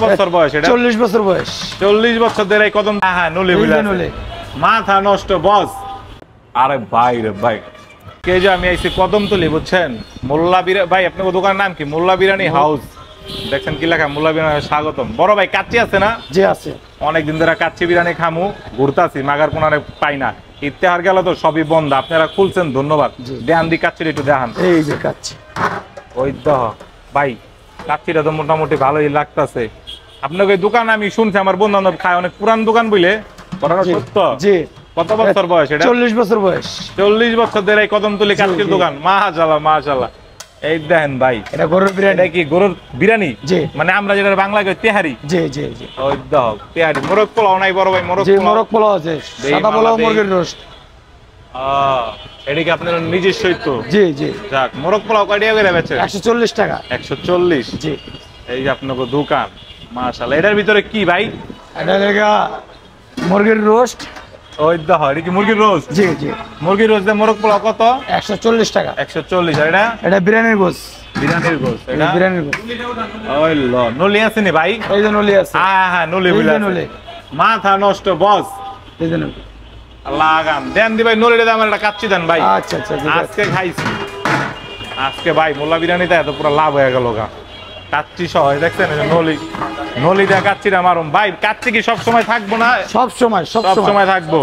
বছর বয়স এটা? 40 বছর বয়স। 40 বছর ধরে এই কদম। হ্যাঁ নলি বুঝলে মাথা নষ্ট বস। আরে ভাই রে ভাই, কে যে আমি আইছি কদমতলি বুঝছেন, মোল্লা বিরা ভাই আপনার দোকানের নাম কি? মোল্লা বিরিয়ানি হাউস। দেখছেন কি লেখা? মোল্লা বিরিয়ানি স্বাগতম। বড় ভাই কাচ্চি আছে না? জি আছে। অনেকদিন ধরে কাচ্চি বিরিয়ানি খামু, ঘুরতাছি মাগার কোনারে পাই না। ইত্তেহার গেল তো সবই বন্ধ, আপনারা খুলছেন ধন্যবাদ। দেহান দি কাচ্চিটা একটু দেখান। এই যে কাচ্চি। ওই তো ভাই কাচ্চিটা তো মোটামুটি ভালোই লাগতেছে। আপনাকে দোকান আমি শুনছি, আমার বন্ধু বান্ধব খায়, অনেক পুরান দোকান বুঝলে। সত্য? জি। কত বছর বয়স এটা? 40 বছর বয়স। 40 বছর ধরে এই কদমতলি কাচ্চির দোকান। মাশাআল্লাহ মাশাআল্লাহ। এই দেখেন ভাই, এটা গরুর বিরিয়ানি। এটা কি গরুর বিরিয়ানি? জি। মানে আমরা যেটা বাংলা কই তেহারি। জি জি জি। ওই দাও তেহারি। মোরগ পোলাও নাই বড় ভাই? মোরগ পোলাও। মোরগ পোলাও আছে, সাদা পোলাও, মুরগির রোস্ট। এটা কি আপনার নিজস্বই তো? জি জি। যাক, মোরগ পোলাও কয় টাকা করে বেচে? 140 টাকা। 140। জি। এই যে আপনার দোকান মাশাআল্লাহ। এটার ভিতরে কি ভাই? এটা লাগা মুরগির রোস্ট। ওই দাও, এটা কি মুরগির রোস্ট? জি জি। মুরগির রোস্ট দিয়ে মোরগ পোলাও কত? 140 টাকা। 140। আর এটা? এটা বিরিয়ানির গোস। বিরিয়ানির গোস। এটা বিরিয়ানির গোস। ওই ল নলি আছে নি ভাই? এই যে নলি আছে। হ্যাঁ নলি বুঝলা। নলি মাথা নষ্ট বস। এই যে নলি লাগান দেন দি ভাই, নলিটা দিয়ে আমার একটা কাচ্চি দেন ভাই। আচ্ছা আচ্ছা। আজকে খাইছি, আজকে ভাই মোল্লা বিরিয়ানিতে এত পুরো লাভ হয়ে গেল গা। কাচ্চি সহ দেখছেন নলি, নলি দিয়ে কাচ্চিটা মারুম ভাই। কাচ্চি কি সব সময় থাকবো না? সব সময় সব সময় থাকবো।